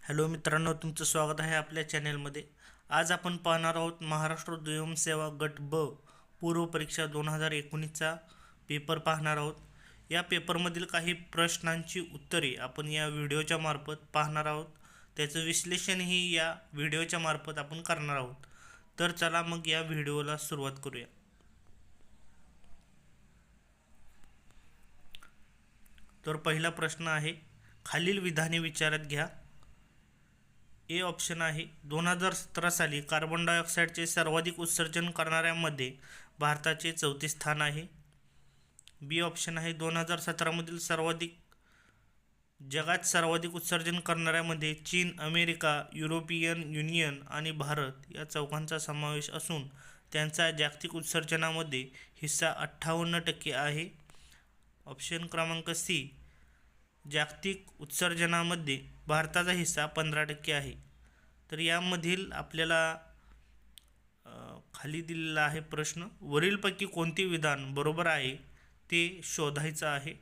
Hello मित्रांनो, तुमचं स्वागत आहे आपल्या चॅनेलमध्ये. आज आपण पाहणार आहोत महाराष्ट्र दुय्यम सेवा गट ब पूर्व परीक्षा 2019चा पेपर पाहणार आहोत. या पेपरमधील काही प्रश्नांची उत्तरे आपण या व्हिडिओच्या मार्फत पाहणार आहोत. त्याचं विश्लेषणही या व्हिडिओच्या मार्फत आपण करणार आहोत. तर चला मग या व्हिडिओला सुरुवात करूया. तर पहिला प्रश्न आहे, खालील विधाने विचारात घ्या. ए ऑप्शन आहे, 2017 साली कार्बन डायऑक्साईडचे सर्वाधिक उत्सर्जन करणाऱ्यांमध्ये भारताचे 4थे स्थान आहे. बी ऑप्शन आहे, 2017मधील जगात सर्वाधिक उत्सर्जन करणाऱ्यामध्ये चीन, अमेरिका, युरोपियन युनियन आणि भारत या चौघांचा समावेश असून त्यांचा जागतिक उत्सर्जनामध्ये हिस्सा 58% आहे. ऑप्शन क्रमांक सी, जागतिक उत्सर्जनामध्ये भारताचा हिस्सा 15% आहे. तर यामधील आपल्याला खाली दिलेला आहे प्रश्न, वरीलपैकी कोणते विधान बरोबर आहे ते शोधायचं आहे.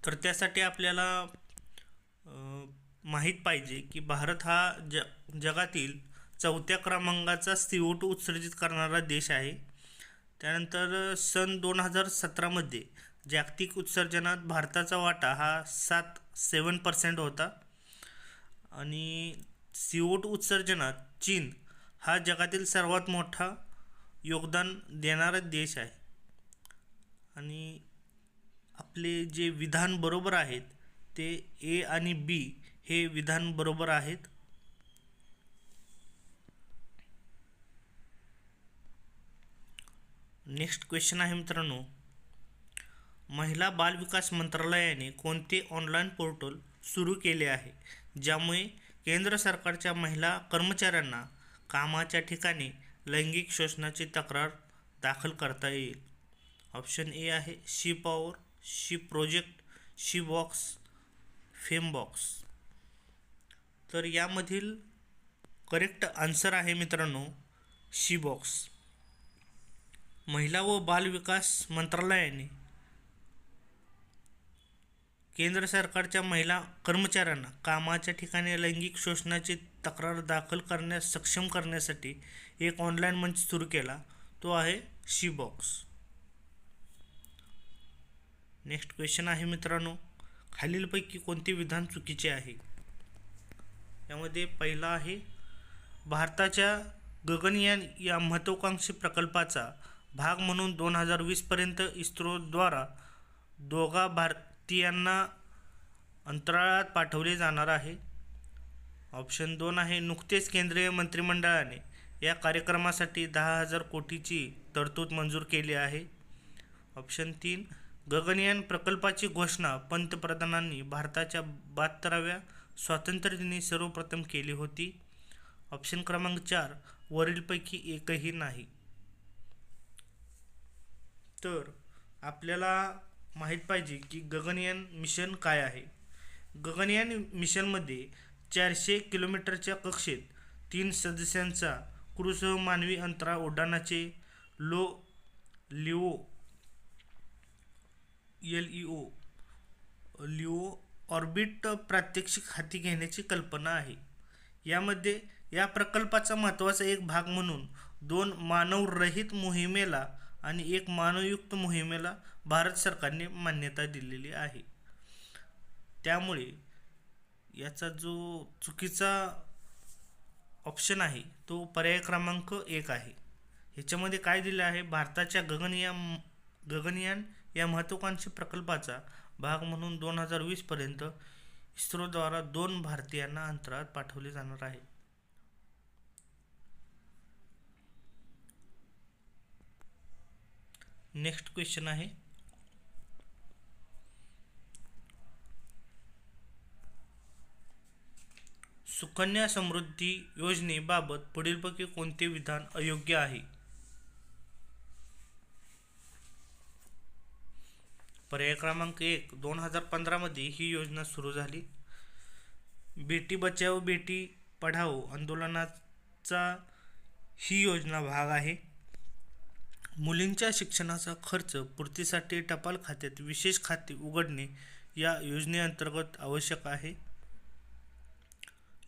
तर त्यासाठी आपल्याला माहीत पाहिजे की भारत हा जगातील 4थ्या क्रमांकाचा CO2 उत्सर्जित करणारा देश आहे. त्यानंतर सन 2017मध्ये जागतिक उत्सर्जनात भारताचा वाटा हा 7% होता आणि CO2 उत्सर्जनात चीन हा जगातील सर्वात मोठा योगदान देणारा देश आहे. आणि आपले जे विधान बरोबर आहेत ते ए आणि बी हे विधान बरोबर आहेत. नेक्स्ट क्वेश्चन आहे मित्रांनो, महिला बाल विकास मंत्रालयाने कोणते ऑनलाईन पोर्टल सुरू केले आहे ज्यामुळे केंद्र सरकारच्या महिला कर्मचाऱ्यांना कामाच्या ठिकाणी लैंगिक शोषणाची तक्रार दाखल करता येईल? ऑप्शन ए आहे, शी पॉवर, शी प्रोजेक्ट, शी बॉक्स, फेम बॉक्स. तर यामधील करेक्ट आन्सर आहे मित्रांनो, शी बॉक्स. महिला व बाल विकास मंत्रालयाने केंद्र सरकारच्या महिला कर्मचाऱ्यांना कामाच्या ठिकाणी लैंगिक शोषणाची तक्रार दाखल करण्यास सक्षम करण्यासाठी एक ऑनलाईन मंच सुरू केला, तो आहे शी बॉक्स. नेक्स्ट क्वेश्चन आहे मित्रांनो, खालीलपैकी कोणते विधान चुकीचे आहे? यामध्ये पहिला आहे, भारताच्या गगनयान या महत्त्वाकांक्षी प्रकल्पाचा भाग म्हणून 2020पर्यंत इस्रोद्वारा 2 भारतीयांना अंतराळात पाठवले जाणार आहे. ऑप्शन 2 आहे, नुकतेच केंद्रीय मंत्रिमंडळाने या कार्यक्रमासाठी 10,000 कोटीची तरतूद मंजूर केली आहे. ऑप्शन 3, गगनयान प्रकल्पाची घोषणा पंतप्रधानांनी भारताच्या 72व्या स्वातंत्र्यदिनी सर्वप्रथम केली होती. ऑप्शन क्रमांक 4, वरीलपैकी एकही नाही. तर आपल्याला माहीत पाहिजे की गगनयान मिशन काय आहे. गगनयान मिशनमध्ये 400 किलोमीटरच्या कक्षेत 3 सदस्यांचा क्रूसह मानवी अंतराळ उड्डाणाचे लिओ ऑर्बिट प्रात्यक्षिक हाती घेण्याची कल्पना आहे. यामध्ये या प्रकल्पाचा महत्त्वाचा एक भाग म्हणून 2 मानवरहित मोहिमेला आणि 1 मानवयुक्त मोहिमेला भारत सरकारने मान्यता दिलेली आहे. त्यामुळे याचा जो चुकीचा ऑप्शन आहे तो पर्याय क्रमांक 1 आहे. ह्याच्यामध्ये काय दिलं आहे, भारताच्या गगनयान या महत्त्वाकांक्षी प्रकल्पाचा भाग म्हणून 2020पर्यंत इस्रोद्वारा 2 भारतीयांना अंतराळात पाठवले जाणार आहे. नेक्स्ट क्वेश्चन आहे, सुकन्या समृद्धी योजनेबाबत पुढीलपैकी कोणते विधान अयोग्य आहे? पर्याय क्रमांक 1, 2015मध्ये ही योजना सुरू झाली. बेटी बचाओ बेटी पढाओ आंदोलनाचा ही योजना भाग आहे. मुलींच्या शिक्षणाचा खर्च पूर्तीसाठी टपाल खात्यात विशेष खाते उघडणे या योजनेअंतर्गत आवश्यक आहे.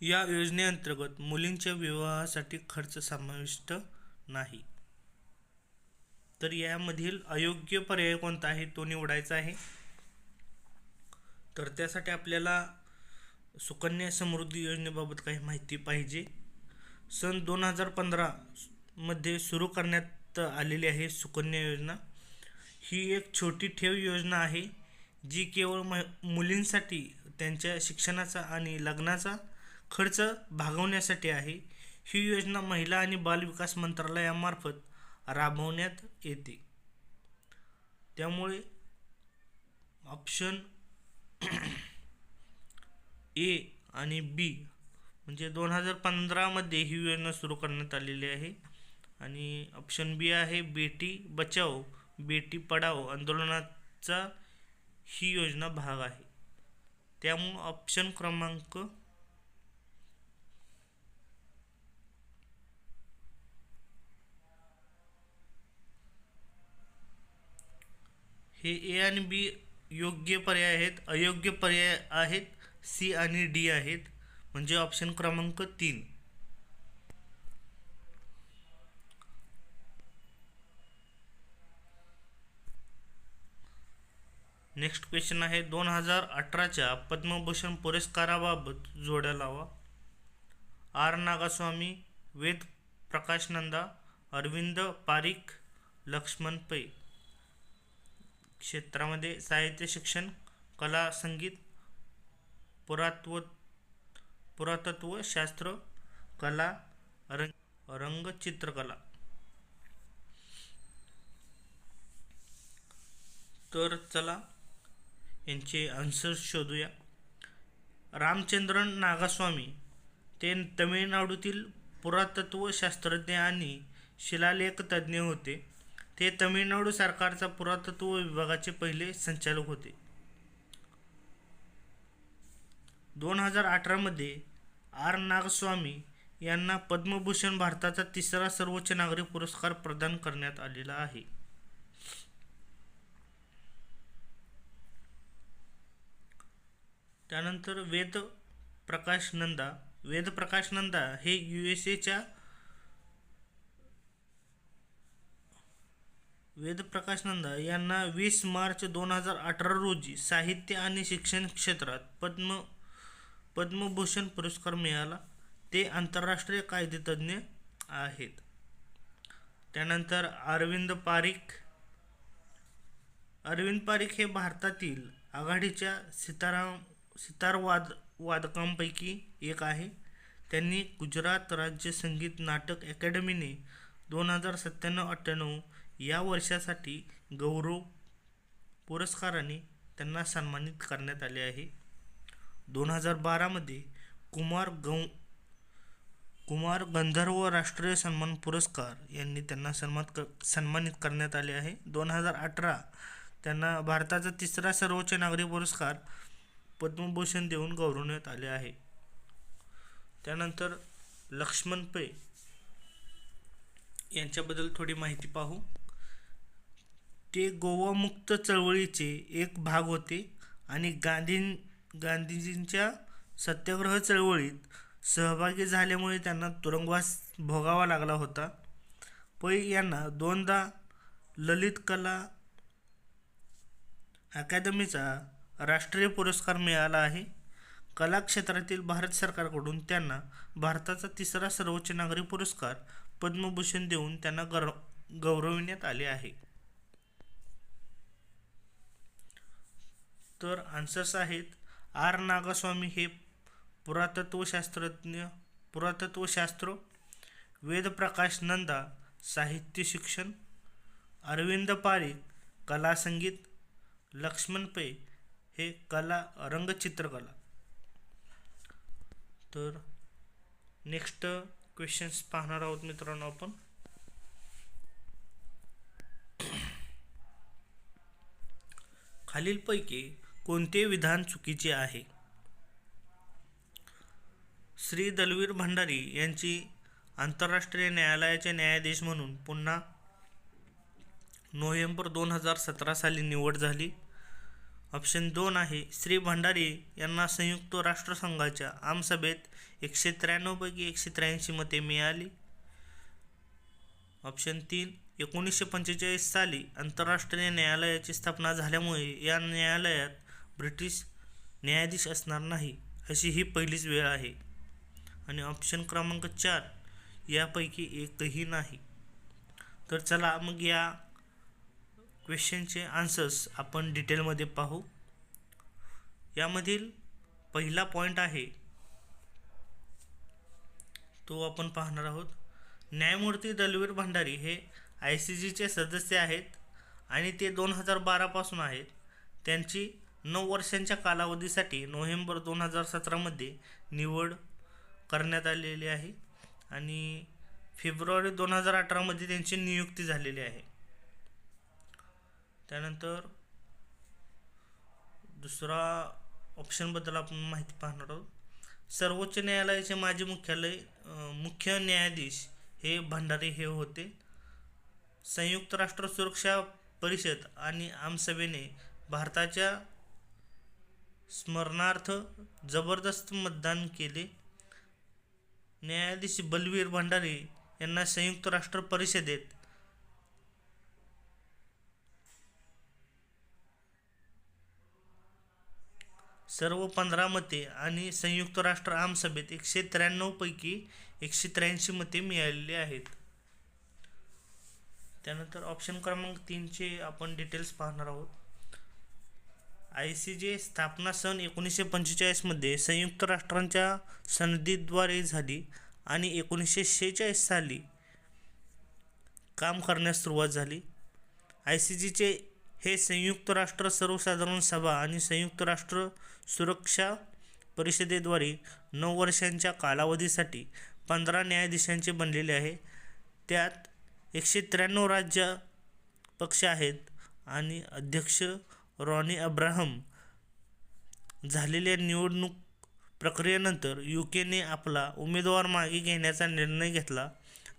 या योजनेअंतर्गत मुलींच्या विवाहासाठी खर्च समाविष्ट नाही. तर यामधील अयोग्य पर्याय कोणता आहे तो निवडायचा आहे. तर त्यासाठी आपल्याला सुकन्या समृद्धी योजनेबाबत काही माहिती पाहिजे. सन 2015 मध्ये सुरू करण्यात आलेली आहे सुकन्या योजना. ही एक छोटी ठेव योजना आहे जी केवळ मुलींसाठी त्यांच्या शिक्षणाचा आणि लग्नाचा खर्च भागवण्यासाठी आहे. ही योजना महिला आणि बालविकास मंत्रालयामार्फत राबवण्यात येते. त्यामुळे ऑप्शन ए आणि बी म्हणजे 2015 मध्ये ही योजना सुरू करण्यात आलेली आहे. आणि ऑप्शन बी आहे बेटी बचाओ बेटी पढाओ आंदोलनाचा ही योजना भाग आहे. त्यामुळे ऑप्शन क्रमांक हे ए आणि बी योग्य पर्याय आहेत. अयोग्य पर्याय आहेत सी आणि डी आहेत. म्हणजे ऑप्शन क्रमांक 3. नेक्स्ट क्वेश्चन आहे 2018च्या पद्मभूषण पुरस्काराबाबत जोड्या लावा. आर नागास्वामी, वेद प्रकाश नंदा, अरविंद पारिख, लक्ष्मण पै. क्षेत्रामध्ये साहित्य शिक्षण, कला संगीत, पुरातत्व शास्त्र, कला, रंगचित्रकला. तर चला यांचे आन्सर शोधूया. रामचंद्रन नागास्वामी ते तमिळनाडूतील पुरातत्व शास्त्रज्ञ आणि शिलालेख तज्ज्ञ होते. ते तमिळनाडू सरकारचा पुरातत्व विभागाचे पहिले संचालक होते. 2018 मध्ये आर नागस्वामी यांना पद्मभूषण, भारताचा तिसरा सर्वोच्च नागरी पुरस्कार प्रदान करण्यात आलेला आहे. त्यानंतर वेद प्रकाश नंदा हे USA यांना 20 मार्च 2018 रोजी साहित्य आणि शिक्षण क्षेत्रात पद्मभूषण पुरस्कार मिळाला. ते आंतरराष्ट्रीय कायदेतज्ञ आहेत. त्यानंतर अरविंद पारिख हे भारतातील आघाडीच्या सितार वादकांपैकी एक आहे. त्यांनी गुजरात राज्य संगीत नाटक अकादमीने 2097-98 या वर्षासाठी गौरव पुरस्काराने त्यांना सन्मानित करण्यात आले आहे. 2012 मध्ये कुमार गंधर्व राष्ट्रीय सन्मान पुरस्कार यांनी त्यांना सन्मानित करण्यात आले आहे. 2018 त्यांना भारताचा तिसरा सर्वोच्च नागरी पुरस्कार पद्मभूषण देऊन गौरवण्यात आले आहे. त्यानंतर लक्ष्मण पै यांच्याबद्दल थोडी माहिती पाहू. ते गोवा मुक्त चळवळीचे एक भाग होते आणि गांधीजींच्या सत्याग्रह चळवळीत सहभागी झाल्यामुळे त्यांना तुरुंगवास भोगावा लागला होता. पै यांना 2दा ललित कला अकादमीचा राष्ट्रीय पुरस्कार मिळाला आहे. कला क्षेत्रातील भारत सरकारकडून त्यांना भारताचा तिसरा सर्वोच्च नागरी पुरस्कार पद्मभूषण देऊन त्यांना गौरविण्यात आले आहे. तर आन्सर्स आहेत आर नागास्वामी हे पुरातत्वशास्त्र, वेद प्रकाश नंदा साहित्य शिक्षण, अरविंद पारिख कला संगीत, लक्ष्मण पै हे कला रंगचित्रकला. तर नेक्स्ट क्वेश्चन्स पाहणार आहोत मित्रांनो आपण. खालीलपैकी कोणते विधान चुकीचे आहे? श्री दलवीर भंडारी यांची आंतरराष्ट्रीय न्यायालयाचे न्यायाधीश म्हणून पुन्हा नोव्हेंबर 2017 साली निवड झाली. ऑप्शन 2 आहे श्री भंडारी यांना संयुक्त राष्ट्रसंघाच्या आमसभेत 193 पैकी 183 मते मिळाली. ऑप्शन 3 1945 साली आंतरराष्ट्रीय न्यायालयाची स्थापना झाल्यामुळे या न्यायालयात ब्रिटिश न्यायाधीश असणार नाही, अशी ही पहिलीच वेळ आहे. आणि ऑप्शन क्रमांक 4 यापैकी एकही नाही. तर चला मग या क्वेश्चनचे आन्सर्स आपण डिटेलमध्ये पाहू. यामधील पहिला पॉईंट आहे तो आपण पाहणार आहोत. न्यायमूर्ती दलवीर भंडारी हे ICJचे सदस्य आहेत आणि ते 2012 पासून आहेत. त्यांची 9 वर्षांच्या कालावधीसाठी नोव्हेंबर 2017 मध्ये निवड करण्यात आलेली आहे आणि फेब्रुवारी 2018 मध्ये त्यांची नियुक्ती झालेली आहे. त्यानंतर दुसरा ऑप्शनबद्दल आपण माहिती पाहणार आहोत. सर्वोच्च न्यायालयाचे माजी मुख्य न्यायाधीश हे भंडारी हे होते. संयुक्त राष्ट्र सुरक्षा परिषद आणि आमसभेने भारताच्या स्मरणार्थ जबरदस्त मतदान केले. न्यायाधीश बलवीर भंडारी यांना संयुक्त राष्ट्र परिषदेत सर्व 15 मते आणि संयुक्त राष्ट्र आमसभेत 193 पैकी 183 मते मिळालेली आहेत. त्यानंतर ऑप्शन क्रमांक 3चे आपण डिटेल्स पाहणार आहोत. ICJ स्थापना सन 1945 मध्ये संयुक्त राष्ट्रांच्या सनदीद्वारे झाली आणि 1946 साली काम करण्यास सुरुवात झाली. ICJचे हे संयुक्त राष्ट्र सर्वसाधारण सभा आणि संयुक्त राष्ट्र सुरक्षा परिषदेद्वारे 9 वर्षांच्या कालावधीसाठी 15 न्यायाधीशांचे बनलेले आहे. त्यात 193 राज्य पक्ष आहेत आणि अध्यक्ष रॉनी अब्राहम. झालेल्या निवडणूक प्रक्रियेनंतर UKने आपला उमेदवार मागे घेण्याचा निर्णय घेतला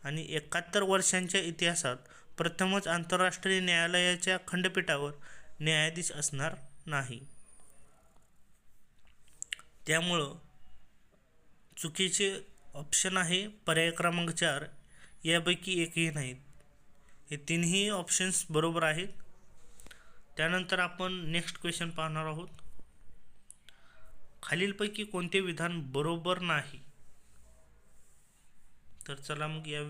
आणि 71 वर्षांच्या इतिहासात प्रथमच आंतरराष्ट्रीय न्यायालयाच्या खंडपीठावर न्यायाधीश असणार नाही. त्यामुळं चुकीचे ऑप्शन आहे पर्याय क्रमांक 4 यापैकी एकही नाहीत. हे तिन्ही ऑप्शन्स बरोबर आहेत. त्यानंतर आपण नेक्स्ट क्वेश्चन पाहणार आहोत. खालीलपैकी कोणते विधान बरोबर नाही? तर चला मग या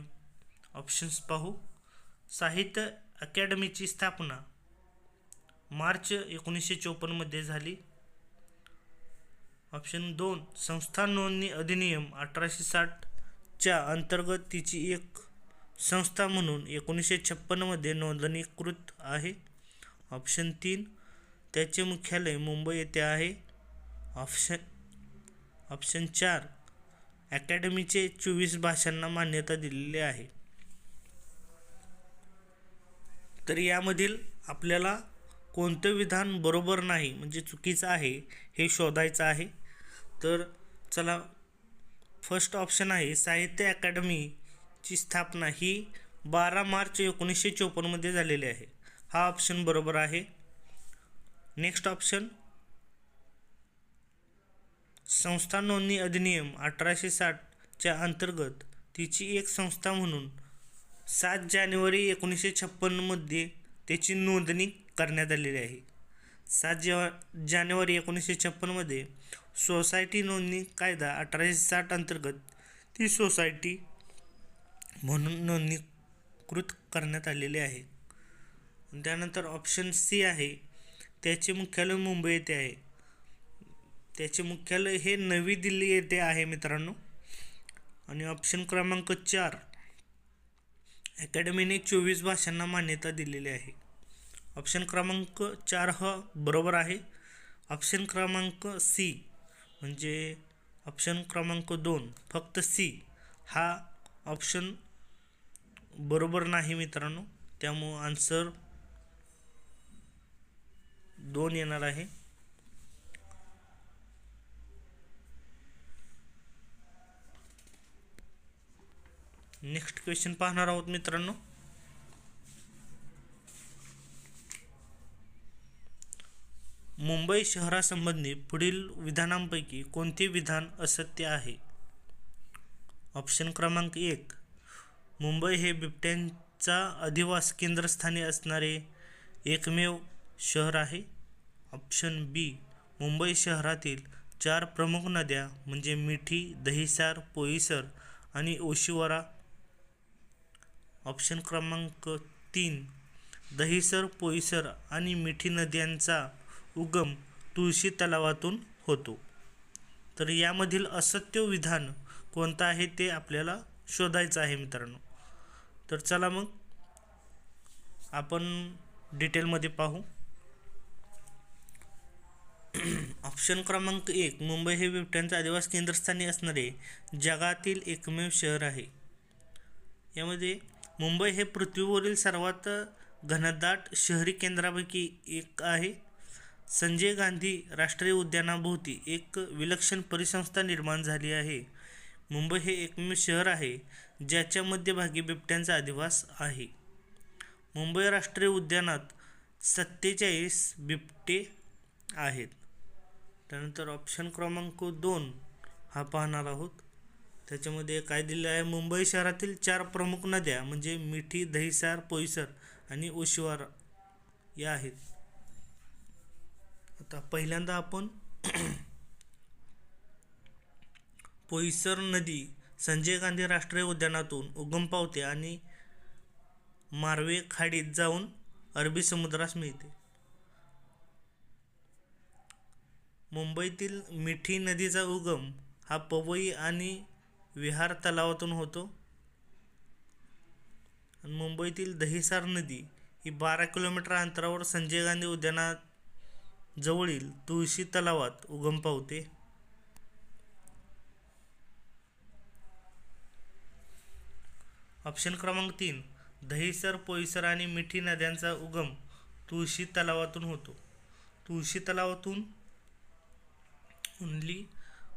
ऑप्शन्स पाहू. साहित्य अकादमीची स्थापना मार्च 1954 मध्ये झाली. ऑप्शन 2 संस्था नोंदणी अधिनियम 1860 च्या अंतर्गत तिची एक संस्था म्हणून 1956 मध्ये नोंदणीकृत आहे. ऑप्शन 3 त्याचे मुख्यालय मुंबई येथे आहे. ऑप्शन 4 अकॅडमीचे 24 भाषांना मान्यता दिलेली आहे. तर यामधील आपल्याला कोणतं विधान बरोबर नाही म्हणजे चुकीचं आहे हे शोधायचं आहे. तर चला फर्स्ट ऑप्शन आहे साहित्य अकादमीची स्थापना ही 12 मार्च 1954 मध्ये झालेली आहे. हा ऑप्शन बरोबर आहे. नेक्स्ट ऑप्शन संस्था नोंदणी अधिनियम 1860 च्या अंतर्गत तिची एक संस्था म्हणून 7 जानेवारी 1956 मध्ये त्याची नोंदणी करण्यात आलेली आहे. 7 जानेवारी 1956 मध्ये सोसायटी नोंदणी कायदा 1860 अंतर्गत ती सोसायटी म्हणून नोंदणीकृत करण्यात आलेली आहे. त्यानंतर ऑप्शन C आहे त्याचे मुख्यालय मुंबई येथे आहे. त्याचे मुख्यालय हे नवी दिल्ली येथे आहे मित्रांनो. आणि ऑप्शन क्रमांक 4 अकॅडमीने 24 भाषांना मान्यता दिलेली आहे. ऑप्शन क्रमांक 4 हा बरोबर आहे. ऑप्शन क्रमांक C म्हणजे ऑप्शन क्रमांक 2 फक्त C हा ऑप्शन बरोबर नाही मित्रांनो. त्यामुळे आन्सर 2 येणार आहे. नेक्स्ट क्वेश्चन पाहणार आहोत मित्रांनो. मुंबई शहरासंबंधी पुढील विधानांपैकी कोणते विधान असत्य आहे? ऑप्शन क्रमांक 1, मुंबई हे बिबट्यांचा अधिवास केंद्रस्थानी असणारे एकमेव शहर आहे. ऑप्शन बी, मुंबई शहरातील 4 प्रमुख नद्या म्हणजे मिठी, दहिसर, पोईसर आणि ओशिवरा. ऑप्शन क्रमांक 3, दहिसर, पोईसर आणि मिठी नद्यांचा उगम तुळशी तलावातून होतो. तर यामधील असत्य विधान कोणतं आहे ते आपल्याला शोधायचं आहे मित्रांनो. तर चला मग आपण डिटेलमध्ये पाहू. ऑप्शन क्रमांक 1, मुंबई हे बिबट्यांचा अधिवास केंद्रस्थानी असणारे जगातील एकमेव शहर आहे. यामध्ये मुंबई हे पृथ्वीवरील सर्वात घनदाट शहरी केंद्रापैकी एक आहे. संजय गांधी राष्ट्रीय उद्यानाभोवती एक विलक्षण परिसंस्था निर्माण झाली आहे. मुंबई हे एकमेव शहर आहे ज्याच्या मध्यभागी बिबट्यांचा अधिवास आहे. मुंबई राष्ट्रीय उद्यानात 47 बिबटे आहेत. त्यानंतर ऑप्शन क्रमांक 2 हा पाहणार आहोत. त्याच्यामध्ये काय दिलं आहे? मुंबई शहरातील 4 प्रमुख नद्या म्हणजे मिठी, दहिसर, पोईसर आणि ओशिवरा या आहेत. आता पहिल्यांदा आपण पोईसर नदी संजय गांधी राष्ट्रीय उद्यानातून उगम पावते आणि मारवे खाडीत जाऊन अरबी समुद्रास मिळते. मुंबईतील मिठी नदीचा उगम हा पवई आणि विहार तलावातून होतो. मुंबईतील दहिसर नदी ही 12 किलोमीटर अंतरावर संजय गांधी उद्यानात जवळील तुळशी तलावात उगम पावते. ऑप्शन क्रमांक 3, दहिसर, पोईसर आणि मिठी नद्यांचा उगम तुळशी तलावातून होतो. तुळशी तलावातून ओन्ली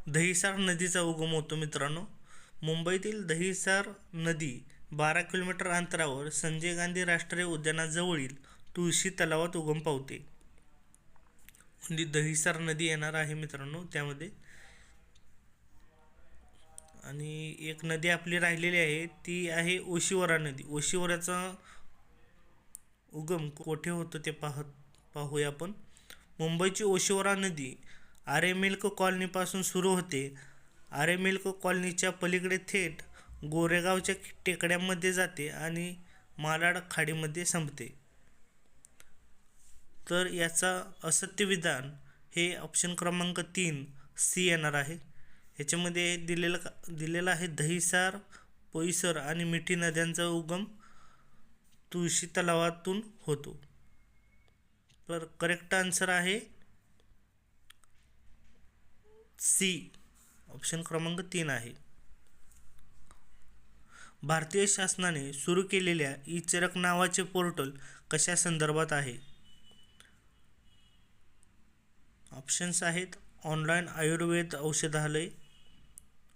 दहिसर नदीचा उगम होतो मित्रांनो. मुंबईतील दहिसर नदी 12 किलोमीटर अंतरावर संजय गांधी राष्ट्रीय उद्यानाजवळील तुळशी तलावात उगम पावते. ओन्ली दहिसर नदी येणार आहे मित्रांनो त्यामध्ये. आणि एक नदी आपली राहिलेली आहे ती आहे ओशिवरा नदी. ओशिवराचा उगम कोठे होतो ते पाहूया आपण. मुंबईची ओशिवरा नदी आरे मिल्क कॉलनीपासून सुरू होते. आरे मिल्क कॉलनीच्या पलीकडे थेट गोरेगावच्या टेकड्यांमध्ये जाते आणि मालाड खाडीमध्ये संपते. तर याचा असत्य विधान हे ऑप्शन क्रमांक 3 सी येणार आहे. याच्यामध्ये दिलेलं आहे दहिसर, पोईसर आणि मिठी नद्यांचा उगम तुळशी तलावातून होतो. तर करेक्ट आन्सर आहे सी, ऑप्शन क्रमांक 3 आहे. भारतीय शासनाने सुरू केलेल्या ई-चरक नावाचे पोर्टल कशा संदर्भात आहे? ऑप्शन्स आहेत ऑनलाईन आयुर्वेद औषधालय.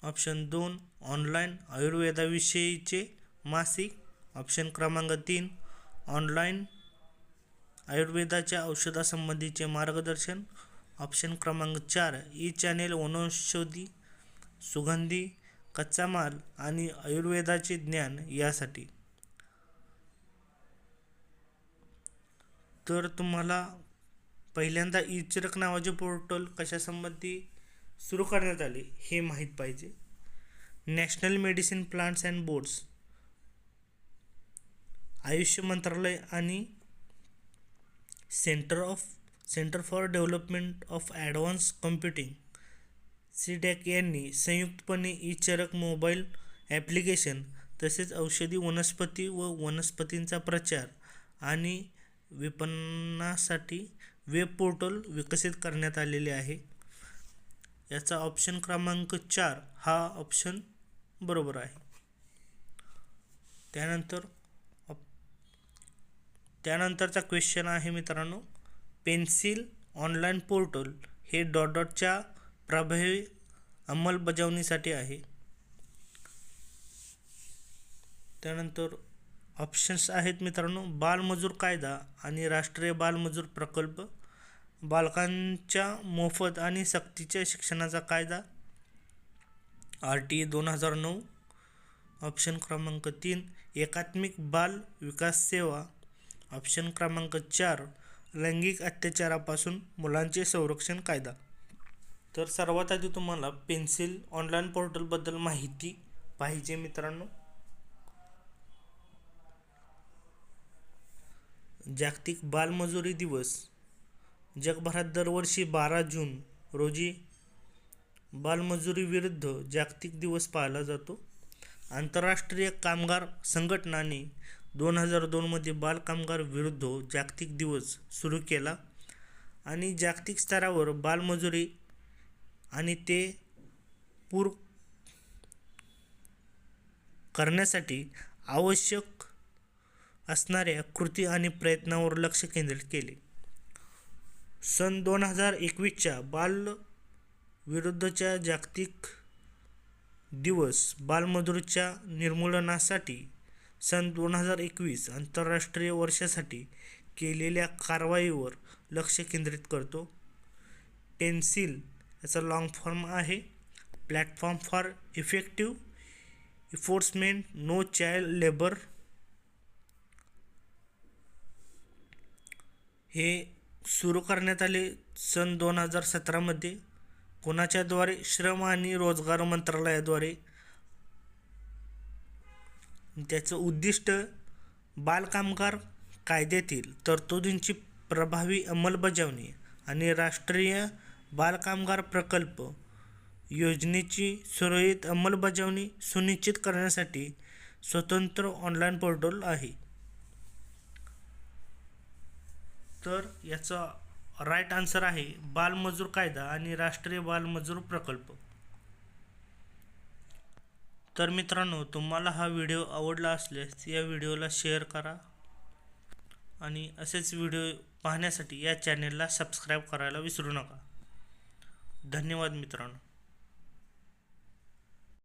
ऑप्शन 2, ऑनलाईन आयुर्वेदाविषयीचे मासिक. ऑप्शन क्रमांक 3, ऑनलाईन आयुर्वेदाच्या औषधासंबंधीचे मार्गदर्शन. ऑप्शन क्रमांक 4, ई-चॅनेल वनौषधी, सुगंधी, कच्चा माल आणि आयुर्वेदाचे ज्ञान यासाठी. तर तुम्हाला पहिल्यांदा ई-चरक नावाचे पोर्टल कशासंबंधी सुरू करण्यात आले हे माहीत पाहिजे. National medicine plants and boards, Ayush मंत्रालय आणि centre for development of advance computing CDAC यांनी संयुक्तपणे ई-चरक मोबाईल ॲप्लिकेशन तसेच औषधी वनस्पती व वनस्पतींचा प्रचार आणि विपणनासाठी वेब पोर्टल विकसित करण्यात आलेले आहे. याचा ऑप्शन क्रमांक 4 हा ऑप्शन बरोबर आहे. त्यानंतरचा क्वेश्चन आहे मित्रांनो, पेन्सिल ऑनलाईन पोर्टल हे च्या प्रभावी अंमलबजावणीसाठी आहे. त्यानंतर ऑप्शन्स आहेत मित्रांनो, बालमजूर कायदा आणि राष्ट्रीय बालमजूर प्रकल्प बालकांच्या मोफत आणि सक्तीच्या शिक्षणाचा कायदा RTE 2009. ऑप्शन क्रमांक 3 एकात्मिक बाल विकास सेवा. ऑप्शन क्रमांक 4 लैंगिक अत्याचारापासून मुलांचे संरक्षण कायदा. तर सर्वात आधी तुम्हाला पेन्सिल ऑनलाईन पोर्टलबद्दल माहिती पाहिजे मित्रांनो. जागतिक बालमजुरी दिवस जगभरात दरवर्षी 12 जून रोजी बालमजुरी विरुद्ध जागतिक दिवस पाळला जातो. आंतरराष्ट्रीय कामगार संघटनाने 2002 मध्ये बाल कामगार विरुद्ध जागतिक दिवस सुरू केला आणि जागतिक स्तरावर बालमजुरी आणि ते पूर करण्यासाठी आवश्यक असणाऱ्या कृती आणि प्रयत्नांवर लक्ष केंद्रित केले. सन 2021च्या बाल विरुद्धच्या जागतिक दिवस बालमजुरीच्या निर्मूलनासाठी सन 2021 आंतरराष्ट्रीय वर्षासाठी केलेल्या कारवाईवर लक्ष केंद्रित करतो. पेन्सिल याचा लॉंग फॉर्म आहे platform for effective enforcement no child labour. हे सुरू करण्यात आले सन 2017 मध्ये. कोणाच्याद्वारे? श्रम आणि रोजगार मंत्रालयाद्वारे. त्याचं उद्दिष्ट बालकामगार कायद्यातील तरतुदींची प्रभावी अंमलबजावणी आणि राष्ट्रीय बालकामगार प्रकल्प योजनेची सुरळीत अंमलबजावणी सुनिश्चित करण्यासाठी स्वतंत्र ऑनलाईन पोर्टल आहे. तर याचा राईट आन्सर आहे बालमजूर कायदा आणि राष्ट्रीय बालमजूर प्रकल्प. तर मित्रांनो, तुम्हाला हा व्हिडिओ आवडला असल्यास या व्हिडिओला शेअर करा आणि असेच व्हिडिओ पाहण्यासाठी या चॅनेलला सबस्क्राईब करायला विसरू नका. धन्यवाद मित्रांनो.